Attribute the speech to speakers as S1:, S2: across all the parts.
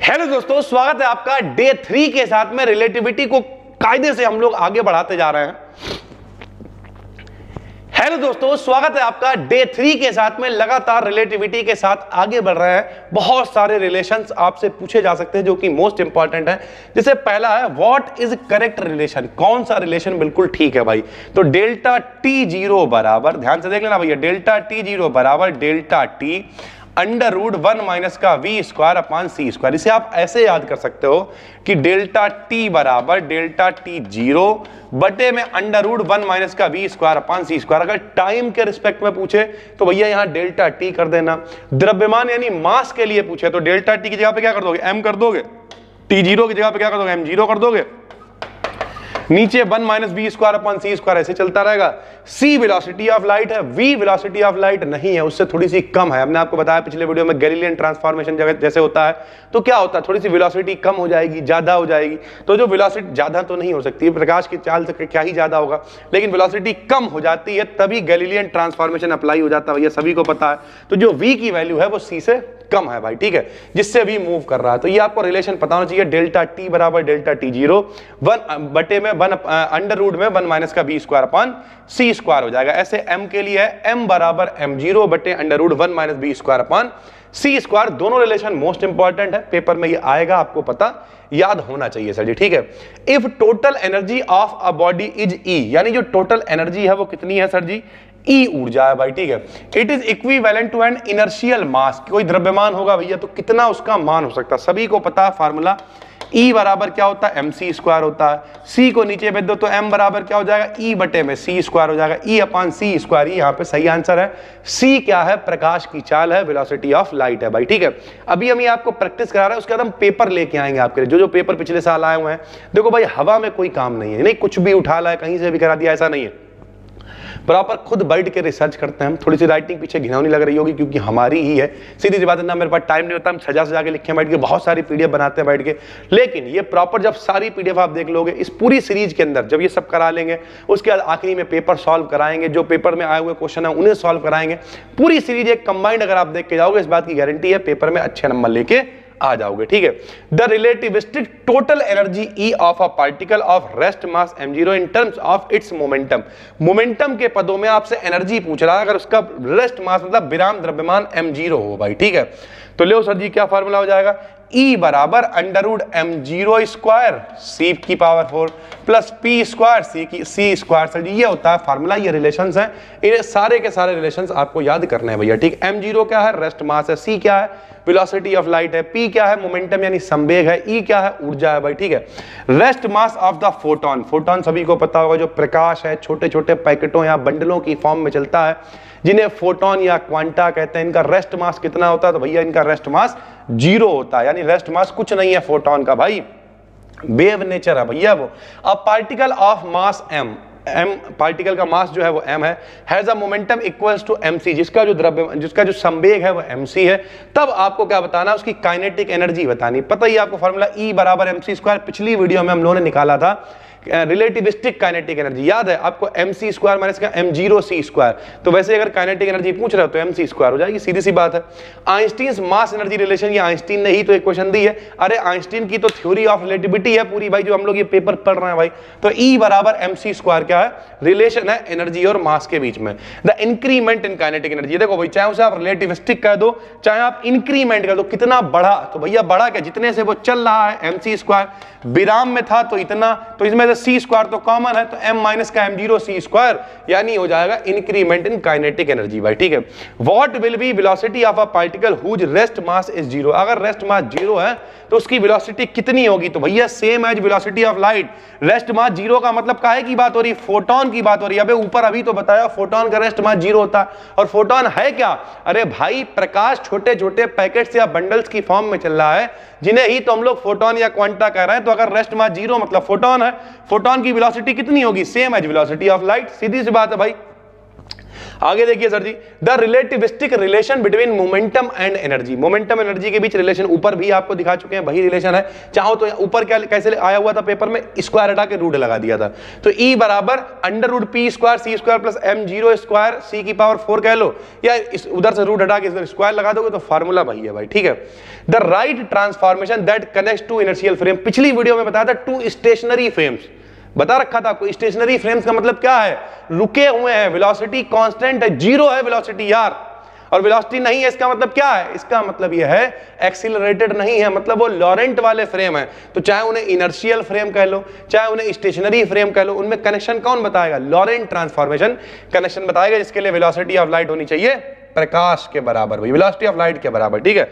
S1: Hello दोस्तों, स्वागत है आपका डे 3 के साथ में। रिलेटिविटी को कायदे से हम लोग आगे बढ़ाते जा रहे हैं। हेलो दोस्तों, स्वागत है आपका डे 3 के साथ में। लगातार रिलेटिविटी के साथ आगे बढ़ रहे हैं। बहुत सारे रिलेशंस आपसे पूछे जा सकते हैं जो कि मोस्ट इंपॉर्टेंट है। जैसे पहला है व्हाट इज करेक्ट रिलेशन, कौन सा रिलेशन बिल्कुल ठीक है भाई। तो डेल्टा टी जीरो बराबर, ध्यान से देख लेना भैया, डेल्टा टी जीरो बराबर delta T under root 1 minus का V square upon C square. इसे आप ऐसे याद कर सकते हो कि डेल्टा टी बराबर डेल्टा टी जीरो बटे में अंडर रूट 1 माइनस का V square upon C square. अगर टाइम के रिस्पेक्ट में पूछे तो भैया यहां डेल्टा टी कर देना। द्रव्यमान यानी मास के लिए पूछे तो डेल्टा टी की जगह पे क्या कर दोगे, एम कर दोगे। टी जीरो की जगह पे क्या कर दोगे, एम जीरो कर दोगे। नीचे 1 minus B square upon C square ऐसे चलता रहेगा। सी वेलोसिटी ऑफ लाइट है, वी वेलोसिटी ऑफ लाइट नहीं है, उससे थोड़ी सी कम है। हमने आपको बताया पिछले वीडियो में गैलीलियन ट्रांसफॉर्मेशन जैसे होता है तो क्या होता है, थोड़ी सी वेलोसिटी कम हो जाएगी, ज्यादा हो जाएगी। तो जो वेलोसिटी ज्यादा तो नहीं हो सकती है, प्रकाश की चाल से क्या ही ज्यादा होगा, लेकिन वेलोसिटी कम हो जाती है तभी गैलीलियन ट्रांसफॉर्मेशन अप्लाई हो जाता है, ये सभी को पता है। तो जो वी की वैल्यू है वो सी से कम है भाई, ठीक है, जिससे भी मूव कर रहा है। तो ये आपको रिलेशन पता होना चाहिए, डेल्टा टी बराबर डेल्टा टी जीरो 1 बटे में 1 अंडर रूट में 1 माइनस का B square upon C square हो जाएगा। ऐसे एम के लिए है एम बराबर एम जीरो बटे under root 1 minus B square upon C square. दोनों रिलेशन मोस्ट इंपॉर्टेंट है, पेपर में ये आएगा, आपको पता याद होना चाहिए सर जी, ठीक है। If total energy of a body is E, यानी जो टोटल एनर्जी है वो कितनी है सर जी, ई ऊर्जा है भाई, ठीक है। It is equivalent to an inertial mass, कोई द्रव्यमान होगा भैया तो कितना उसका मान हो सकता है, सभी को पता है फार्मूला। E बराबर क्या होता है, एम सी स्क्वायर होता है। C को नीचे भेज दो तो M बराबर क्या हो जाएगा, E बटे में C स्क्वायर हो जाएगा। E अपॉन सी स्क्वायर, यहाँ पे सही आंसर है। C क्या है, प्रकाश की चाल है, वेलोसिटी ऑफ लाइट है भाई, ठीक है। अभी हम ये आपको प्रैक्टिस करा रहे हैं, उसके बाद हम पेपर लेके आएंगे आपके लिए। जो पेपर पिछले साल आए हुए हैं, देखो भाई हवा में कोई काम नहीं है, नहीं कुछ भी उठा लाए कहीं से भी करा दिया, ऐसा नहीं है। प्रॉपर खुद बैठ के रिसर्च करते हैं हम। थोड़ी सी राइटिंग पीछे घिनौनी लग रही होगी क्योंकि हमारी ही है, सीधी सी बात है ना, मेरे पास टाइम नहीं होता, हम सजा के लिखे बैठ के, बहुत सारी पीडीएफ बनाते हैं बैठ के। लेकिन ये प्रॉपर जब सारी पीडीएफ आप देख लोगे इस पूरी सीरीज के अंदर, जब ये सब करा लेंगे उसके बाद आखिरी में पेपर सॉल्व कराएंगे, जो पेपर में आए हुए क्वेश्चन है उन्हें सॉल्व कराएंगे। पूरी सीरीज एक कंबाइंड अगर आप देख के जाओगे, इस बात की गारंटी है पेपर में अच्छे नंबर लेके आ जाओगे, ठीक है। The relativistic total energy E of a particle of rest mass M zero in terms of its momentum. Momentum के पदों में आपसे एनर्जी पूछ रहा है, अगर उसका रेस्ट मास मतलब विराम द्रव्यमान एम जीरो हो भाई, ठीक है। तो लो सर जी, क्या फार्मूला हो जाएगा, E बराबर under root M zero square C की power 4 plus P square C square. Sir जी ये होता है फार्मूला, ये रिलेशंस हैं, ये सारे के सारे रिलेशंस आपको याद करने हैं भैया, ठीक। एम जीरो क्या है, रेस्ट मास है। सी क्या है, वेलोसिटी ऑफ लाइट है। पी क्या है, मोमेंटम यानी संवेग है। ई क्या है, ऊर्जा है भाई, ठीक है। Rest mass of the photon, photon सभी को पता होगा, जो प्रकाश है छोटे छोटे पैकेटों या बंडलों की फॉर्म में चलता है, जिन्हें फोटोन या क्वांटा कहते हैं। इनका रेस्ट मास कितना होता है, तो भैया इनका रेस्ट मास जीरो होता है, यानी रेस्ट मास कुछ नहीं है फोटोन का भाई, वेव नेचर है भैया वो। अब particle of mass M, particle का मास जो है वो m है, has a momentum equals to mc, जिसका जो संवेग है वो mc है। तब आपको क्या बताना, उसकी काइनेटिक एनर्जी बतानी। पता ही आपको फार्मूला E बराबर mc स्क्वायर, पिछली वीडियो में हम लोगों ने निकाला था। रिलेटिविस्टिक काइनेटिक एनर्जी याद है आपको, एम सी स्क्वायर माइनस का एम जीरो सी स्क्वायर। तो वैसे अगर काइनेटिक एनर्जी पूछ रहे हो तो एम सी स्क्वायर हो जाएगी, सीधी सी बात है। आइंस्टीन मास एनर्जी रिलेशन, ये आइंस्टीन ने ही तो एक क्वेश्चन दी है। अरे आइंस्टीन की तो थ्योरी ऑफ रिलेटिविटी है पूरी भाई, जो हम लोग ये पेपर पढ़ रहे हैं भाई। तो E बराबर एम सी स्क्वायर क्या है, रिलेशन है एनर्जी और मास के बीच में। The increment in kinetic energy, देखो भाई चाहे उसे आप रिलेटिविस्टिक कह दो चाहे आप इंक्रीमेंट कर दो, कितना बढ़ा, तो भैया बढ़ा क्या, जितने से वो चल रहा है एम सी स्क्वायर, विराम में था तो इतना, तो इसमें से सी स्क्वायर तो कॉमन है, तो m माइनस का एम जीरो सी स्क्वायर, यानी हो जाएगा इंक्रीमेंट इन काइनेटिक एनर्जी भाई, ठीक है। What will be velocity of a particle whose rest mass is zero, अगर रेस्ट मास जीरो है तो उसकी वेलोसिटी कितनी होगी, तो भैया same as velocity of light. Rest mass zero का मतलब काहे की बात हो रही है, फोटोन की बात हो रही है। अबे ऊपर अभी तो बताया फोटोन का रेस्ट मास जीरो होता है, और फोटोन है क्या, अरे भाई प्रकाश छोटे छोटे पैकेट्स या बंडल्स की फॉर्म में चल रहा है, जिन्हें ही तो हम लोग फोटोन या क्वांटा कह रहे हैं। तो अगर रेस्ट मास जीरो मतलब फोटोन है, फोटोन की वेलोसिटी कितनी होगी, same as velocity of light, सीधी सी बात है भाई। आगे देखिए sir ji, the relativistic relation between momentum and energy. Momentum energy के बीच रिलेशन ऊपर भी आपको दिखा चुके हैं, वही रिलेशन है। चाहो तो ऊपर क्या कैसे आया हुआ था पेपर में, स्क्वायर हटा के रूट लगा दिया था। तो E बराबर under root P square C square plus m0 square C की पावर 4 कह लो, या उधर से रूट हटा के इधर स्क्वायर लगा दोगे तो फार्मूला वही है भाई, ठीक है। The right transformation that connects to inertial frame, पिछली वीडियो में बताया था टू स्टेशनरी फ्रेम्स, बता रखा था आपको। स्टेशनरी फ्रेम्स का मतलब क्या है, रुके हुए हैं, वेलोसिटी कांस्टेंट है, जीरो है वेलोसिटी यार, और वेलोसिटी नहीं है, इसका मतलब क्या है, इसका मतलब यह है एक्सीलरेटेड नहीं है, मतलब वो लॉरेंट वाले फ्रेम है। तो चाहे उन्हें इनर्शियल फ्रेम कह लो, चाहे उन्हें स्टेशनरी फ्रेम कह लो, उनमें कनेक्शन कौन बताएगा, लॉरेंट ट्रांसफॉर्मेशन कनेक्शन बताएगा, जिसके लिए वेलोसिटी ऑफ लाइट होनी चाहिए प्रकाश के बराबर, भाई वेलोसिटी ऑफ लाइट के बराबर, ठीक है,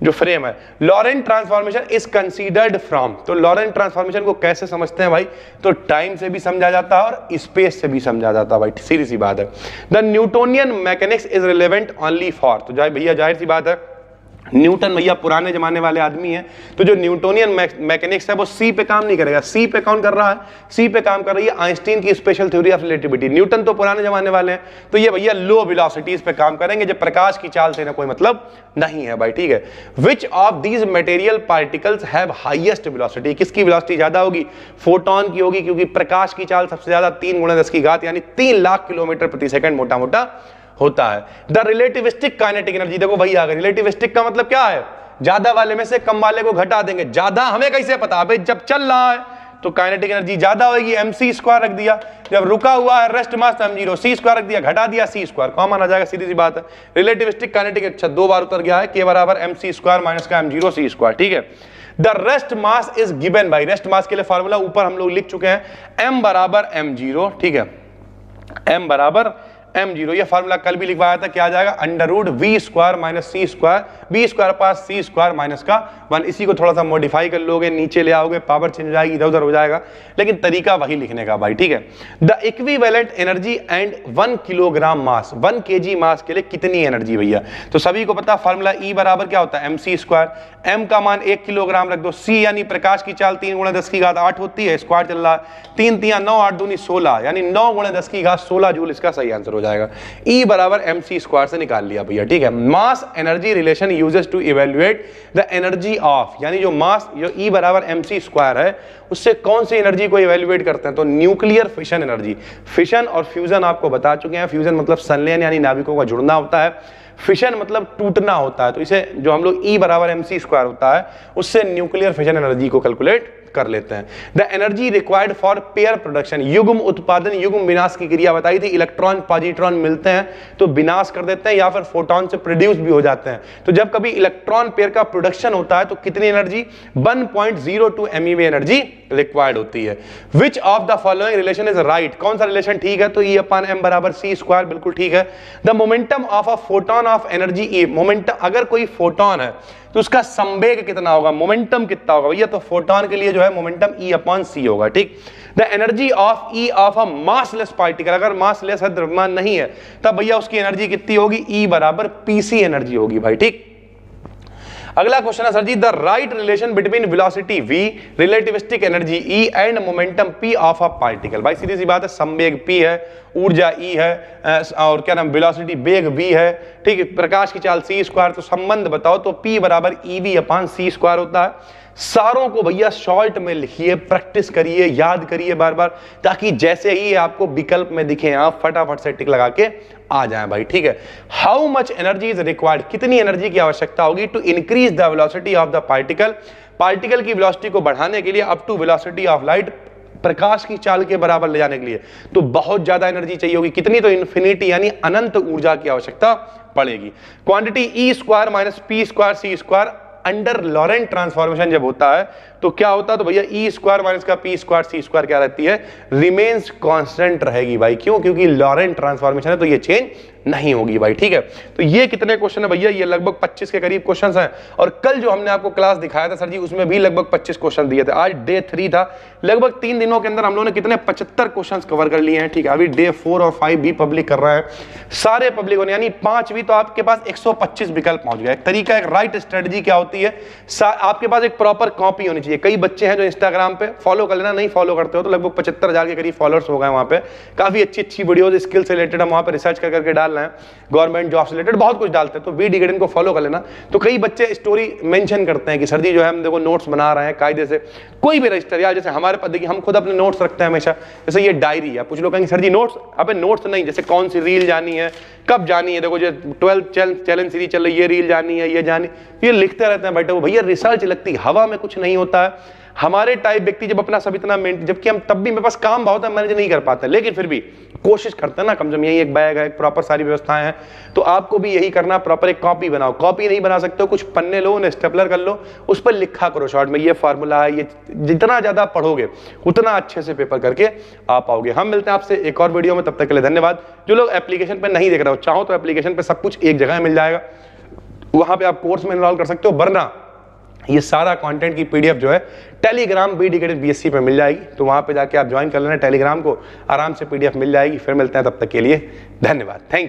S1: जो फ्रेम है। Laurent transformation is considered from, तो लॉरेंट ट्रांसफॉर्मेशन को कैसे समझते हैं भाई, तो टाइम से भी समझा जाता है और स्पेस से भी समझा जाता है भाई, सीधी सी बात है। The Newtonian mechanics is relevant only for, तो भैया जाहिर सी बात है, न्यूटन भैया पुराने जमाने वाले आदमी हैं, तो जो न्यूटोनियन मैकेनिक्स है वो सी पे काम नहीं करेगा। सी पे कौन कर रहा है, सी पे काम कर रही है आइंस्टीन की special theory of relativity. Newton तो पुराने जमाने वाले हैं, तो ये भैया लो वेलोसिटीज पे काम करेंगे, जब प्रकाश की चाल से ना कोई मतलब नहीं है भाई, ठीक है। Which of these material particles have highest velocity, किसकी वेलोसिटी ज्यादा होगी, फोटोन की होगी, क्योंकि प्रकाश की चाल सबसे ज्यादा 3 × 10 की घात यानी 3 लाख किलोमीटर प्रति सेकंड मोटा मोटा होता है। द रिलेटिविस्टिक काइनेटिक एनर्जी, देखो भाई आ गया, रिलेटिविस्टिक का मतलब क्या है, ज्यादा वाले में से कम वाले को घटा देंगे। ज्यादा हमें कैसे पता, भाई जब चल रहा है तो काइनेटिक एनर्जी ज्यादा होगी, mc स्क्वायर रख दिया, जब रुका हुआ है रेस्ट मास तो m0 c स्क्वायर रख दिया, घटा दिया c स्क्वायर, कॉमन आ जाएगा, सीधी सी बात है। रिलेटिविस्टिक काइनेटिक, अच्छा 2 बार उतर गया है, k बराबर mc स्क्वायर माइनस का m0 c स्क्वायर, ठीक है। The rest mass is given भाई, रेस्ट मास के लिए फार्मूला ऊपर हम लोग लिख चुके हैं, m बराबर m0, ठीक है, m बराबर m0, ये फार्मूला कल भी लिखवाया था, क्या आ जाएगा, under root v square minus C square, B square पास सी स्क्वायर माइनस का 1। इसी को थोड़ा सा मॉडिफाई कर लोगे, नीचे ले आओगे, पावर चेंज हो जाएगी, इधर उधर हो जाएगा, लेकिन तरीका वही लिखने का भाई, ठीक है। The equivalent energy and 1 kilogram mass, 1 kg मास के लिए कितनी एनर्जी भैया, तो सभी को पता फार्मूला E बराबर क्या होता है, mc स्क्वायर, m का मान 1 किलोग्राम रख दो, c यानी प्रकाश की चाल 3 × 10 की घात 8 होती है, स्क्वायर चल रहा है, 3 × 9 8 दूनी 16, यानी 9 × 10 की घात 16 जूल, इसका सही आंसर हो जाएगा। E बराबर mc स्क्वायर से निकाल लिया भैया, ठीक है। Mass energy relation uses to evaluate the energy of, यानी जो मास जो E बराबर mc स्क्वायर है, उससे कौन सी एनर्जी को इवेल्युएट करते हैं, तो न्यूक्लियर फिशन एनर्जी। फिशन और फ्यूजन आपको बता चुके हैं, फ्यूजन मतलब संलयन यानी नाभिकों का जुड़ना होता है, फिशन मतलब टूटना होता है, तो इसे जो हम लोग E बराबर mc स्क्वायर होता है उससे न्यूक्लियर फिशन एनर्जी को कैलकुलेट कर लेते हैं। The energy required for pair production, युग्म उत्पादन, युग्म विनाश की क्रिया बताई थी, इलेक्ट्रॉन पॉजिट्रॉन मिलते हैं तो विनाश कर देते हैं या फिर फोटोन से प्रोड्यूस भी हो जाते हैं, तो जब कभी इलेक्ट्रॉन पेयर का प्रोडक्शन होता है तो कितनी एनर्जी, 1.02 MeV एनर्जी रिक्वायर्ड होती है। Which of the following relation is right, कौन सा रिलेशन ठीक है, तो E/m बराबर c स्क्वायर, बिल्कुल ठीक है। The momentum of a photon of energy E, momentum, अगर कोई फोटोन है तो उसका संवेग कितना होगा, मोमेंटम कितना होगा भैया, तो फोटोन के लिए जो है मोमेंटम E/c होगा, ठीक। The energy of E of a massless particle, अगर मासलेस है, द्रव्यमान नहीं है, तब भैया उसकी एनर्जी कितनी होगी, E बराबर pc एनर्जी होगी भाई, ठीक। अगला क्वेश्चन है sir ji, the right relation between velocity v, relativistic energy E and momentum p of a particle. भाई सीधी सी बात है, संवेग p है, ऊर्जा E है, और क्या नाम वेलोसिटी वेग v है, ठीक है, प्रकाश की चाल c स्क्वायर, तो संबंध बताओ, तो p बराबर EV/c स्क्वायर होता है। सारों को भैया शॉर्ट में लिखिए, प्रैक्टिस करिए, याद करिए बार बार, ताकि जैसे ही आपको विकल्प में दिखे आप फटाफट से टिक लगा के आ जाएं भाई, ठीक है। How much energy is required, कितनी एनर्जी की आवश्यकता होगी to increase the velocity of the particle, particle की वेलोसिटी को बढ़ाने के लिए, up to velocity of light, प्रकाश की चाल के बराबर ले जाने के लिए, तो बहुत ज्यादा एनर्जी चाहिए होगी, कितनी, तो इन्फिनिटी यानी अनंत ऊर्जा की आवश्यकता पड़ेगी। Quantity E square minus p square c square under Laurent transformation जब होता है तो क्या होता है, तो भैया E स्क्वायर माइनस का p स्क्वायर c स्क्वायर क्या रहती है, रिमेन्स कांस्टेंट रहेगी भाई, क्यों, क्योंकि लॉरेंट ट्रांसफॉर्मेशन है तो ये चेंज नहीं होगी भाई, ठीक है। तो ये कितने क्वेश्चन है भैया, ये लगभग 25 के करीब क्वेश्चन हैं। और कल जो हमने आपको क्लास दिखाया था सर जी, उसमें भी लगभग 25 क्वेश्चन दिए थे। आज डे 3 था, लगभग 3 दिनों के अंदर हम लोगों ने कितने 75 क्वेश्चन कवर कर लिए हैं, ठीक है। अभी डे 4 और 5 भी पब्लिक कर रहा है, सारे पब्लिक होने, यानी 5वीं तो आपके पास 125 विकल्प पहुंच गया। एक तरीका, एक राइट स्ट्रेटजी क्या होती है, आपके पास एक प्रॉपर कॉपी होनी चाहिए। कई बच्चे हैं जो इंस्टाग्राम पे फॉलो कर लेना, नहीं फॉलो करते हो तो लगभग 75,000 के करीब फॉलोअर्स हो गए वहां पे। काफी अच्छी अच्छी वीडियोस स्किल से रिलेटेड हम वहां पे रिसर्च करके डाल रहे हैं, गवर्नमेंट जॉब से रिलेटेड बहुत कुछ डालते हैं, तो वीड अकेडमी को फॉलो कर लेना। तो कई बच्चे स्टोरी मेंशन करते हैं कि सर जी जो है हम देखो नोट्स बना रहे हैं कायदे से, कोई भी रजिस्टर, या जैसे हमारे पास देखिए हम खुद अपने नोट्स रखते हैं हमेशा, जैसे ये डायरी है। कुछ लोग कहेंगे सर जी नोट्स, अबे नोट्स नहीं, जैसे कौन सी रील जानी है, कब जानी है, देखो जो 12 चैलेंज सीरीज चल रही है, ये रील जानी है, ये जानी, ये लिखते रहते हैं बेटे। वो भैया रिसर्च लगती, हवा में कुछ नहीं होता है। हमारे टाइप व्यक्ति जब अपना सब इतना जबकि हम तब भी मेरे पास काम बहुत है, मैनेज नहीं कर पाते, लेकिन फिर भी कोशिश करते हैं ना, कम से कम यही एक बैग है, एक प्रॉपर सारी व्यवस्थाएं हैं। तो आपको भी यही करना, प्रॉपर एक कॉपी बनाओ। कॉपी नहीं बना सकते हो, कुछ पन्ने लो, उन्हें स्टेपलर कर लो, उस पर लिखा करो शॉर्ट में, ये फार्मूला है, ये जितना ज्यादा पढ़ोगे उतना अच्छे से पेपर करके आप पाओगे। हम मिलते हैं आपसे एक और वीडियो में, तब तक के लिए धन्यवाद। जो लोग एप्लीकेशन पे नहीं देख रहे हो, चाहो तो एप्लीकेशन पे सब कुछ एक जगह मिल जाएगा, वहां पे आप कोर्स में एनरोल कर सकते हो, वरना ये सारा कंटेंट की पीडीएफ जो है टेलीग्राम बीडी कैडेट बीएससी पे मिल जाएगी, तो वहां पे जाके आप ज्वाइन कर लेना टेलीग्राम को, आराम से पीडीएफ मिल जाएगी। फिर मिलते हैं, तब तक के लिए धन्यवाद, थैंक यू।